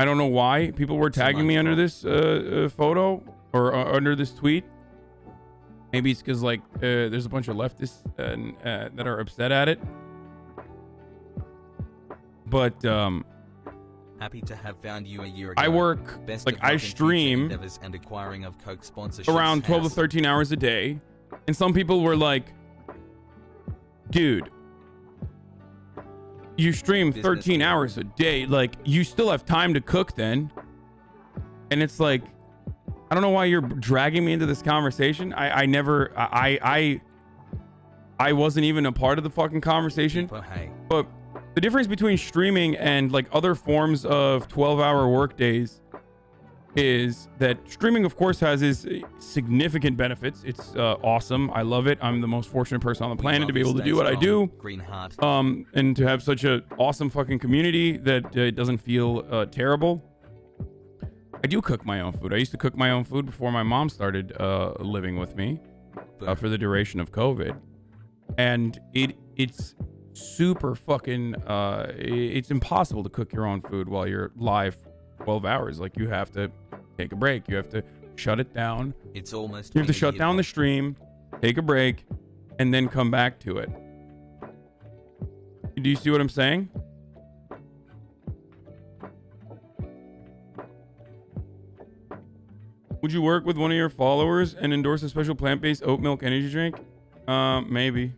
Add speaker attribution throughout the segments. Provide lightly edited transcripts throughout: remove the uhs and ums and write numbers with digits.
Speaker 1: I don't know why people were tagging me under this photo or under this tweet. Maybe it's because like there's a bunch of leftists that are upset at it. But
Speaker 2: happy to have found you a year ago.
Speaker 1: I work I stream
Speaker 2: and acquiring of Coke
Speaker 1: around 12 to 13 hours a day, and some people were like, dude, you stream 13 hours a day, like you still have time to cook then. And it's like, I don't know why you're dragging me into this conversation. I wasn't even a part of the fucking conversation. But the difference between streaming and like other forms of 12-hour work days is that streaming, of course, has its significant benefits. It's awesome. I love it. I'm the most fortunate person on the planet to be able to do what I do. And to have such an awesome fucking community that it doesn't feel terrible. I do cook my own food. I used to cook my own food before my mom started living with me for the duration of COVID. And it's super fucking it's impossible to cook your own food while you're live 12 hours. Like, you have to take a break. You have to shut it down.
Speaker 2: It's almost
Speaker 1: you have to shut down the stream, take a break, and then come back to it. Do you see what I'm saying? Would you work with one of your followers and endorse a special plant-based oat milk energy drink? Maybe.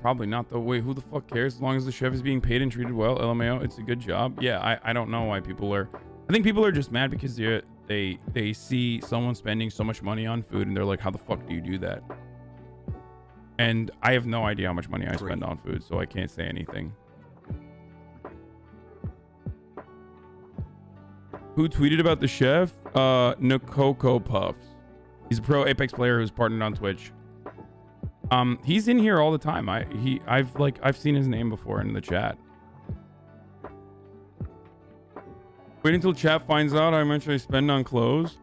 Speaker 1: Probably not though. Wait, who the fuck cares? As long as the chef is being paid and treated well, LMAO, it's a good job. Yeah, I don't know why people are. I think people are just mad because they see someone spending so much money on food and they're like, how the fuck do you do that? And I have no idea how much money I spend on food, so I can't say anything. Who tweeted about the chef? Nokoko Puffs. He's a pro Apex player who's partnered on Twitch. He's in here all the time. I've seen his name before in the chat. Wait until chat finds out how much I spend on clothes.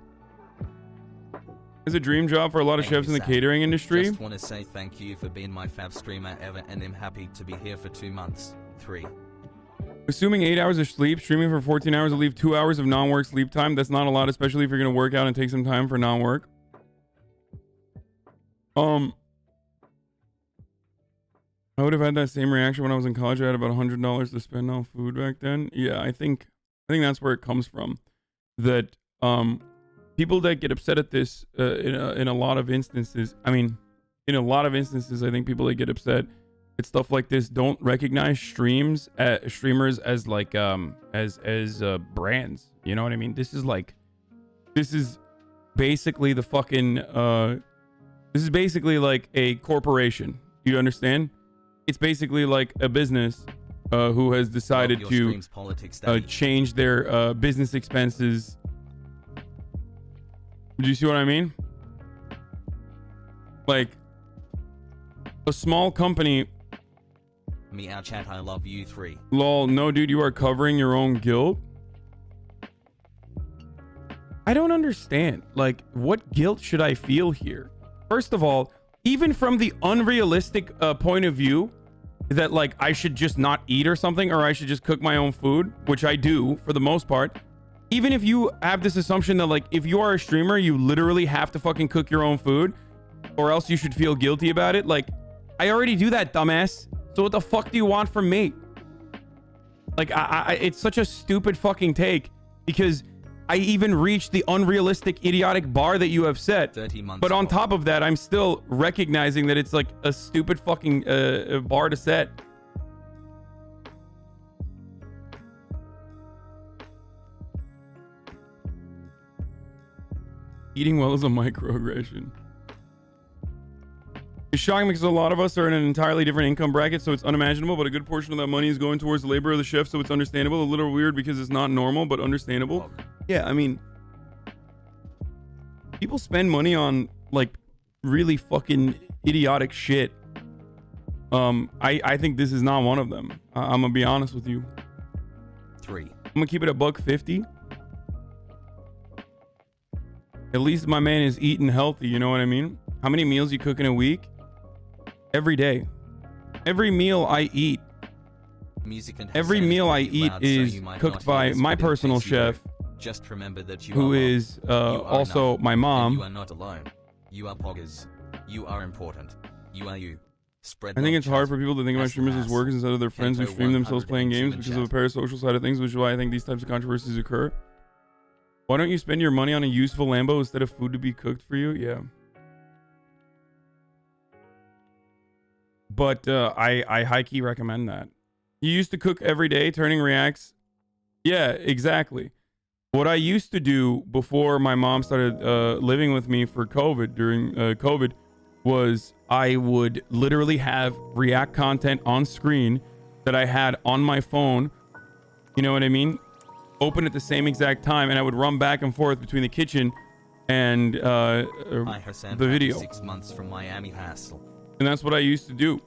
Speaker 1: It's a dream job for a lot of chefs in the catering industry.
Speaker 2: Just want to say thank you for being my fav streamer ever, and I'm happy to be here for 2 months. 3.
Speaker 1: Assuming 8 hours of sleep, streaming for 14 hours will leave 2 hours of non-work sleep time. That's not a lot, especially if you're going to work out and take some time for non-work. I would have had that same reaction when I was in college. I had about $100 to spend on food back then. Yeah, I think that's where it comes from. That people that get upset at this in a lot of instances. I mean, in a lot of instances, I think people that get upset at stuff like this don't recognize streamers as like as brands. You know what I mean? This is basically the fucking this is basically like a corporation. You understand? It's basically like a business who has decided to change their business expenses. Do you see what I mean? Like a small company.
Speaker 2: Meow chat, I love you 3.
Speaker 1: Lol, no dude, you are covering your own guilt. I don't understand. Like, what guilt should I feel here? First of all, even from the unrealistic point of view that like I should just not eat or something, or I should just cook my own food, which I do for the most part. Even if you have this assumption that like if you are a streamer, you literally have to fucking cook your own food or else you should feel guilty about it. Like, I already do that, dumbass. So what the fuck do you want from me? Like, it's such a stupid fucking take because I even reached the unrealistic, idiotic bar that you have set.
Speaker 2: 30 months
Speaker 1: but on top of that, I'm still recognizing that it's like a stupid fucking bar to set. Eating well is a microaggression. It's shocking because a lot of us are in an entirely different income bracket, so it's unimaginable, but a good portion of that money is going towards the labor of the chef, so it's understandable. A little weird because it's not normal, but understandable. Yeah, I mean, people spend money on like really fucking idiotic shit. I think this is not one of them. I'm gonna be honest with you.
Speaker 2: 3.
Speaker 1: I'm gonna keep it a $1.50. At least my man is eating healthy, you know what I mean? How many meals you cook in a week? Every day. Every meal I eat
Speaker 2: music and
Speaker 1: every
Speaker 2: Hasan
Speaker 1: meal I
Speaker 2: pretty
Speaker 1: eat
Speaker 2: loud, so
Speaker 1: is
Speaker 2: you might
Speaker 1: cooked
Speaker 2: not
Speaker 1: by
Speaker 2: hear this,
Speaker 1: my
Speaker 2: but in
Speaker 1: personal
Speaker 2: case you do,
Speaker 1: chef,
Speaker 2: just remember that you
Speaker 1: who
Speaker 2: are
Speaker 1: is
Speaker 2: loved. You are
Speaker 1: also
Speaker 2: enough,
Speaker 1: my
Speaker 2: and
Speaker 1: mom.
Speaker 2: you are not alone. You are poggers. You are important. You are you. Spread
Speaker 1: I think
Speaker 2: love,
Speaker 1: it's hard
Speaker 2: chat.
Speaker 1: for people to think about streamers as workers instead of their friends who
Speaker 2: Kento
Speaker 1: stream themselves playing
Speaker 2: 102
Speaker 1: games
Speaker 2: in
Speaker 1: because of
Speaker 2: chat.
Speaker 1: the parasocial side of things, which is why I think these types of controversies occur. Why don't you spend your money on a useful Lambo instead of food to be cooked for you? Yeah. But I high-key recommend that. You used to cook every day, turning reacts. Yeah, exactly. What I used to do before my mom started living with me for COVID, during COVID, was I would literally have react content on screen that I had on my phone. You know what I mean? Open at the same exact time, and I would run back and forth between the kitchen and
Speaker 2: Hasan,
Speaker 1: the video.
Speaker 2: 6 months from Miami Hassle.
Speaker 1: And that's what I used to do.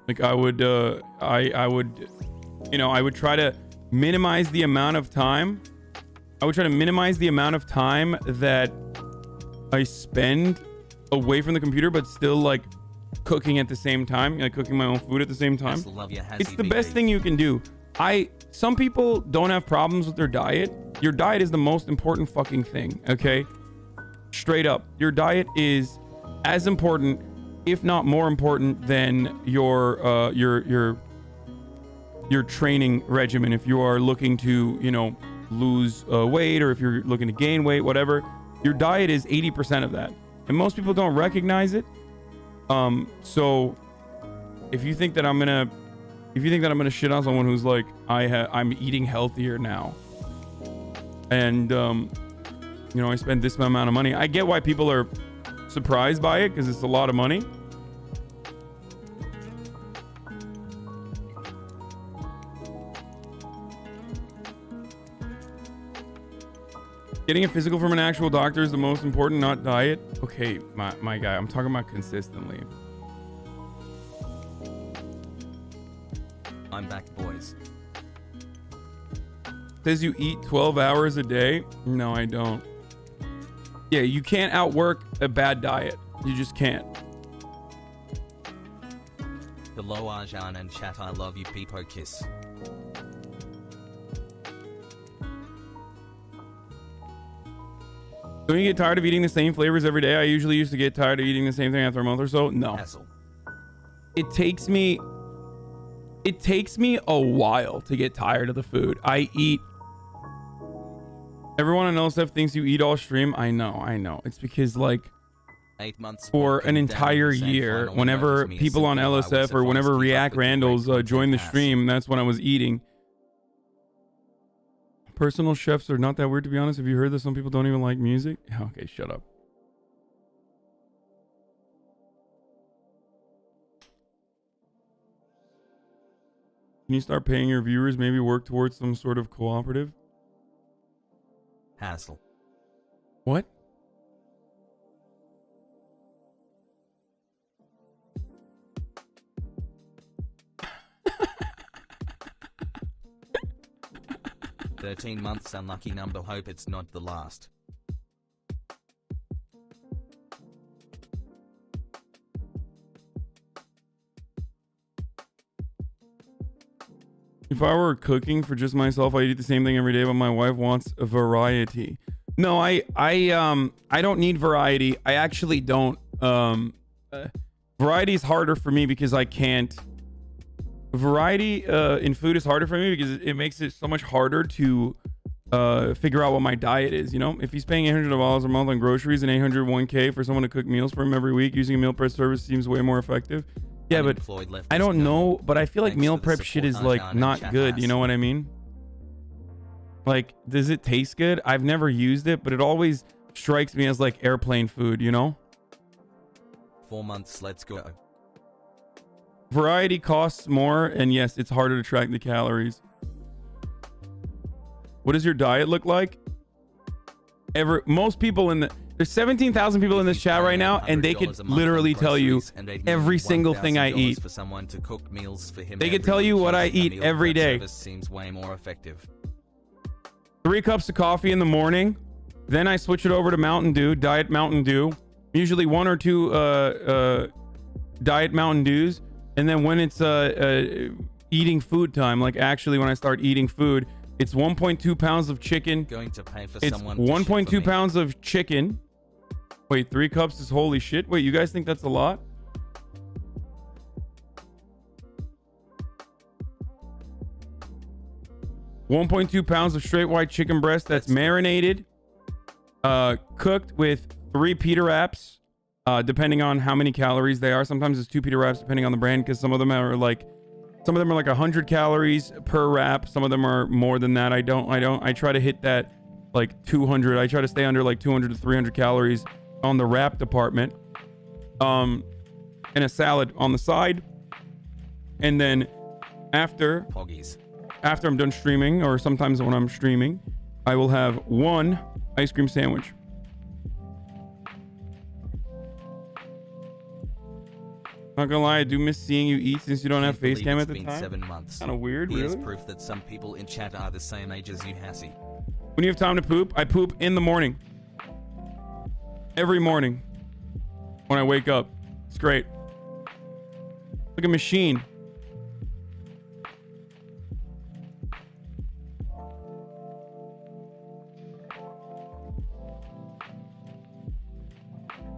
Speaker 1: Like I would I would, you know, I would try to minimize the amount of time. I would try to minimize the amount of time that I spend away from the computer, but still like cooking at the same time, like cooking my own food at the same time. It's the best thing you can do. Some people don't have problems with their diet. Your diet is the most important fucking thing, okay? Straight up. Your diet is as important, if not more important, than your training regimen. If you are looking to, you know, lose weight, or if you're looking to gain weight, whatever, your diet is 80% of that. And most people don't recognize it. So if you think that I'm gonna shit on someone who's like, I'm eating healthier now, and you know, I spend this amount of money, I get why people are surprised by it, because it's a lot of money. Getting a physical from an actual doctor is the most important, not diet. Okay, my guy, I'm talking about consistently.
Speaker 2: I'm back, boys.
Speaker 1: Says you eat 12 hours a day. No, I don't. Yeah, you can't outwork a bad diet. You just can't.
Speaker 2: Hello Arjan and chat, I love you, Peepo kiss.
Speaker 1: Don't you get tired of eating the same flavors every day? I usually used to get tired of eating the same thing after a month or so. No.
Speaker 2: Hassle.
Speaker 1: It takes me a while to get tired of the food. I eat. Everyone on LSF thinks you eat all stream. I know. It's because like
Speaker 2: 8 months
Speaker 1: for an entire year, whenever people on LSF or whenever React Randals join the stream, that's when I was eating. Personal chefs are not that weird, to be honest. Have you heard that some people don't even like music? Okay, shut up. Can you start paying your viewers? Maybe work towards some sort of cooperative?
Speaker 2: Hassle.
Speaker 1: What?
Speaker 2: "13 months, unlucky number, hope it's not the last."
Speaker 1: If I were cooking for just myself, I'd eat the same thing every day, but my wife wants a variety. No, I don't need variety. I actually don't. Variety is harder for me because I can't. Variety in food is harder for me because it makes it so much harder to figure out what my diet is. You know, if he's paying $800 a month on groceries and $801K for someone to cook meals for him every week, using a meal prep service seems way more effective. Yeah, but I don't know. But I feel like meal prep shit is like not good. You know what I mean? Like, does it taste good? I've never used it, but it always strikes me as like airplane food, you know?
Speaker 2: 4 months, let's go.
Speaker 1: Variety costs more, and yes, it's harder to track the calories. What does your diet look like? Most people in the... There's 17,000 people in this chat right now, and they could literally tell you every single thing I eat.
Speaker 2: For someone to cook meals for him,
Speaker 1: they could tell you what I eat every day.
Speaker 2: Seems way more effective.
Speaker 1: 3 cups of coffee in the morning. Then I switch it over to Mountain Dew, Diet Mountain Dew. Usually 1 or 2 Diet Mountain Dews. And then when it's eating food time, like actually when I start eating food, it's 1.2 pounds of chicken.
Speaker 2: Going to pay for
Speaker 1: It's
Speaker 2: someone
Speaker 1: 1.2 pounds of chicken. Wait, 3 cups is holy shit. Wait, you guys think that's a lot? $1.2 pounds of straight white chicken breast that's marinated, cooked with 3 pita wraps, depending on how many calories they are. Sometimes it's 2 pita wraps depending on the brand, because some of them are like 100 calories per wrap. Some of them are more than that. I try to hit that like 200. I try to stay under like 200 to 300 calories on the wrap department. And a salad on the side. And then after I'm done streaming, or sometimes when I'm streaming, I will have 1 ice cream sandwich. Not gonna lie, I do miss seeing you eat since you don't have face cam at the time.
Speaker 2: 7 months.
Speaker 1: Kind of weird,
Speaker 2: Here's
Speaker 1: really.
Speaker 2: proof that some people in chat are the same age as you, Hassie.
Speaker 1: When you have time to poop, I poop in the morning. Every morning. When I wake up. It's great. Like a machine.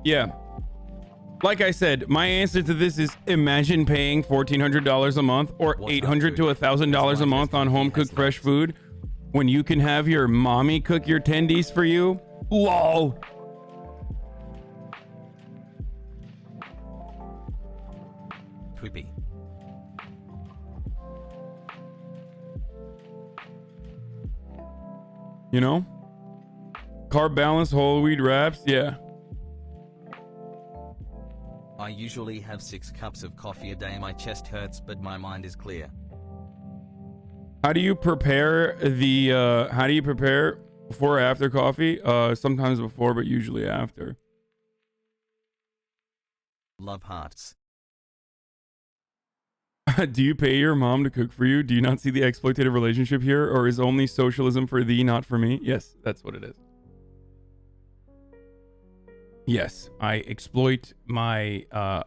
Speaker 1: Yeah. Like I said, my answer to this is imagine paying $1,400 a month or $800 to $1,000 a month on home cooked fresh food when you can have your mommy cook your tendies for you. LOL.
Speaker 2: Poopy.
Speaker 1: You know? Carb balance, whole wheat wraps. Yeah.
Speaker 2: I usually have 6 cups of coffee a day. My chest hurts, but my mind is clear.
Speaker 1: How do you prepare before or after coffee? Sometimes before, but usually after.
Speaker 2: Love hearts.
Speaker 1: Do you pay your mom to cook for you? Do you not see the exploitative relationship here? Or is only socialism for thee, not for me? Yes, that's what it is. Yes, I exploit my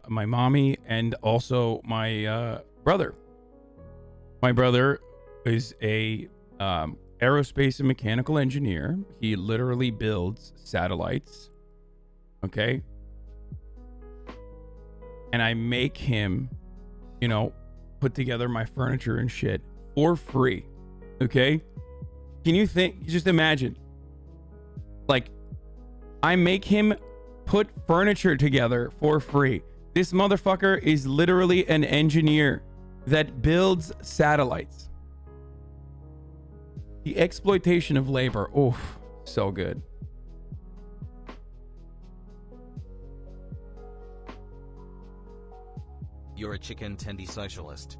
Speaker 1: my mommy and also my brother. My brother is a aerospace and mechanical engineer. He literally builds satellites. Okay? And I make him, you know, put together my furniture and shit for free. Okay? Can you just imagine, like, I make him put furniture together for free. This motherfucker is literally an engineer that builds satellites. The exploitation of labor. Oh, so good.
Speaker 2: You're a chicken tendy socialist.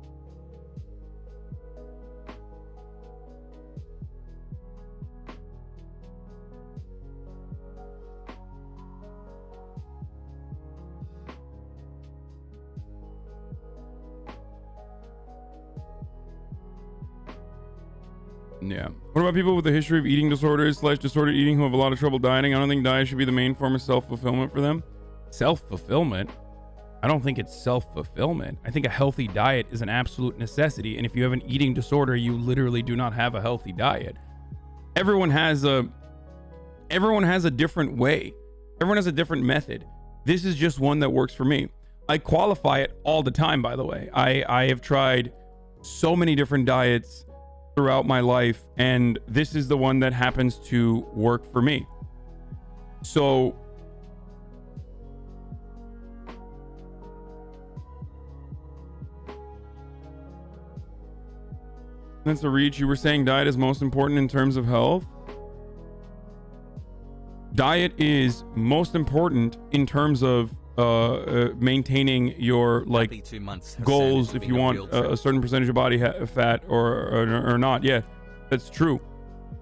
Speaker 1: Yeah. What about people with a history of eating disorders / disordered eating who have a lot of trouble dieting? I don't think diet should be the main form of self-fulfillment for them. Self-fulfillment? I don't think it's self-fulfillment. I think a healthy diet is an absolute necessity. And if you have an eating disorder, you literally do not have a healthy diet. Everyone has a different way. Everyone has a different method. This is just one that works for me. I qualify it all the time, by the way. I have tried so many different diets throughout my life, and this is the one that happens to work for me. So that's a reach. You were saying diet is most important in terms of health. Diet is most important in terms of maintaining your like
Speaker 2: 2 months,
Speaker 1: goals. If you want a certain percentage of body fat or not. Yeah, that's true.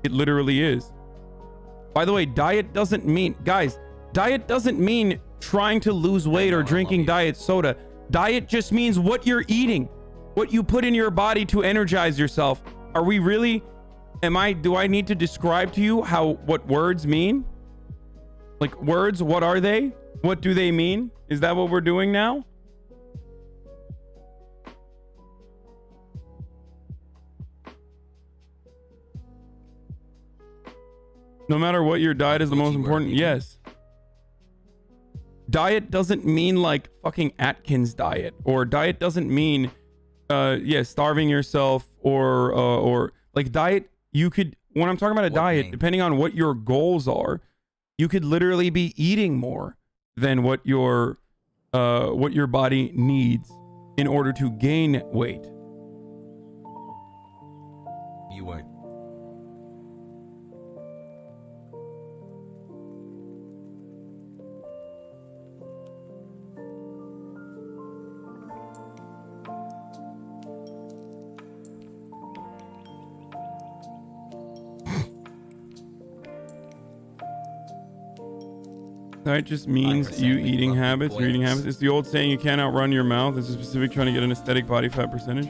Speaker 1: It literally is. By the way, diet doesn't mean, guys, diet doesn't mean trying to lose weight or drinking diet soda. Diet just means what you're eating, what you put in your body to energize yourself. Are we really, do I need to describe to you what words mean? Like words, what are they? What do they mean? Is that what we're doing now? No matter what, your diet is the most important. Yes. Diet doesn't mean like fucking Atkins diet, or diet doesn't mean starving yourself, or like diet. You could, when I'm talking about a diet, depending on what your goals are, you could literally be eating more than what your body needs in order to gain weight.
Speaker 2: You won't.
Speaker 1: That just means you eating habits. Your eating habits. It's the old saying, you can't outrun your mouth. It's a specific trying to get an aesthetic body fat percentage.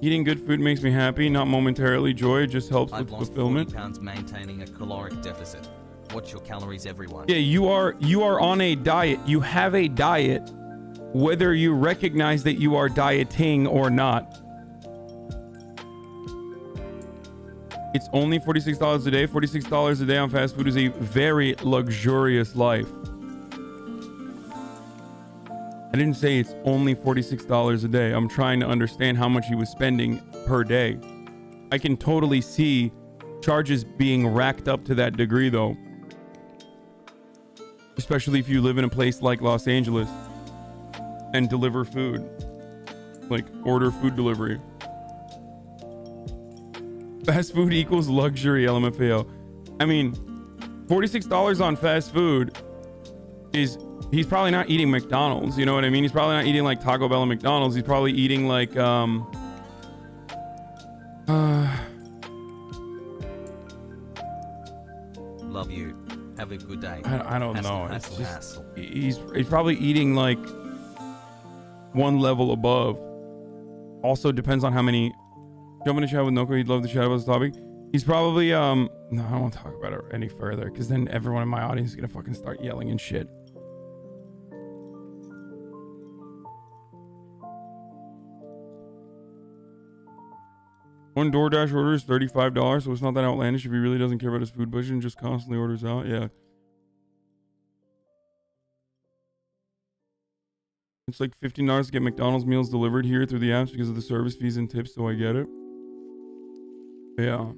Speaker 1: Eating good food makes me happy, not momentarily joy. It just helps with fulfillment.
Speaker 2: I've lost 40 pounds maintaining a caloric deficit. Watch your calories, everyone.
Speaker 1: Yeah, you are on a diet. You have a diet, whether you recognize that you are dieting or not. It's only $46 a day. $46 a day on fast food is a very luxurious life. I didn't say it's only $46 a day. I'm trying to understand how much he was spending per day. I can totally see charges being racked up to that degree, though. Especially if you live in a place like Los Angeles and deliver food. Like, order food delivery. Fast food equals luxury, LMFAO. I mean, $46 on fast food is... He's probably not eating McDonald's, you know what I mean? He's probably not eating like Taco Bell and McDonald's. He's probably eating like, Love
Speaker 2: you. Have a good day.
Speaker 1: I don't know.
Speaker 2: Hassle,
Speaker 1: It's just,
Speaker 2: hassle.
Speaker 1: he's probably eating like one level above. Also depends on how many... Jump in the chat with Noko. He'd love to chat about this topic. He's probably, no, I don't want to talk about it any further because then everyone in my audience is going to fucking start yelling and shit. One DoorDash order is $35, so it's not that outlandish if he really doesn't care about his food budget and just constantly orders out. Yeah. It's like $15 to get McDonald's meals delivered here through the apps because of the service fees and tips, so I get it. Yeah.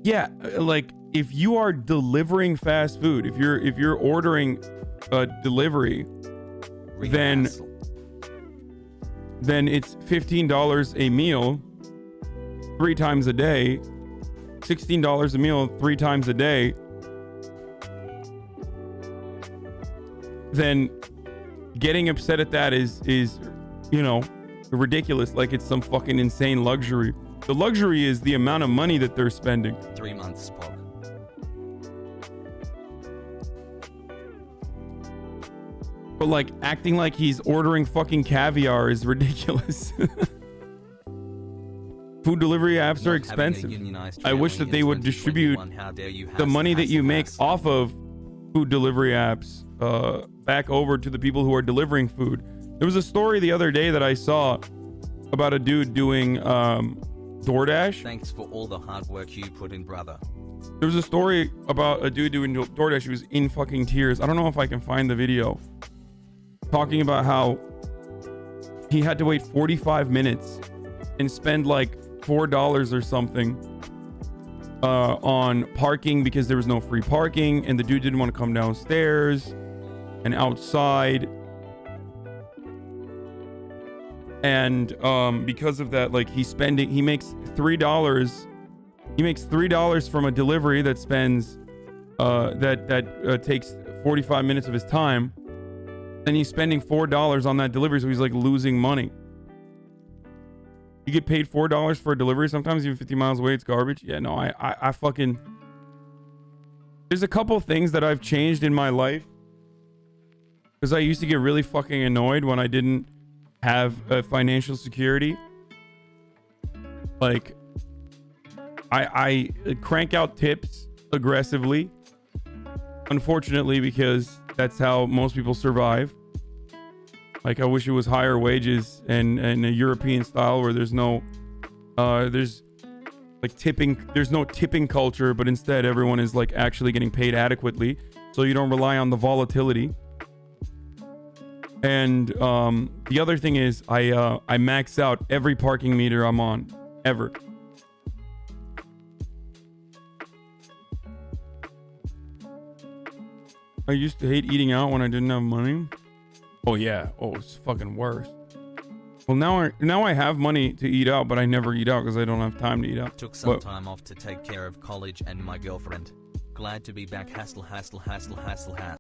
Speaker 1: Yeah, like if you are delivering fast food, if you're ordering a delivery, then it's $15 a meal 3 times a day, $16 a meal 3 times a day. Then getting upset at that is you know, ridiculous, like it's some fucking insane luxury. The luxury is the amount of money that they're spending.
Speaker 2: 3 months, Spock.
Speaker 1: But like acting like he's ordering fucking caviar is ridiculous. Food delivery apps are expensive. I wish that they would distribute the money that you make off of food delivery apps back over to the people who are delivering food. There was a story the other day that I saw about a dude doing DoorDash.
Speaker 2: Thanks for all the hard work you put in, brother.
Speaker 1: There was a story about a dude doing DoorDash. He was in fucking tears. I don't know if I can find the video. Talking about how he had to wait 45 minutes and spend like $4 or something on parking because there was no free parking, and the dude didn't want to come downstairs and outside. And because of that, like he makes $3 from a delivery that spends that takes 45 minutes of his time, and he's spending $4 on that delivery, so he's like losing money. You get paid $4 for a delivery, sometimes even 50 miles away, it's garbage. Yeah, no, I fucking... There's a couple things that I've changed in my life, because I used to get really fucking annoyed when I didn't have a financial security. Like, I crank out tips aggressively, unfortunately, because that's how most people survive. Like, I wish it was higher wages and a European style where there's no tipping culture, but instead everyone is like actually getting paid adequately, so you don't rely on the volatility. And the other thing is I max out every parking meter I'm on ever. I used to hate eating out when I didn't have money. Oh yeah. Oh, it's fucking worse. Well, now I have money to eat out, but I never eat out because I don't have time to eat out.
Speaker 2: Took some time off to take care of college and my girlfriend. Glad to be back. Hassle.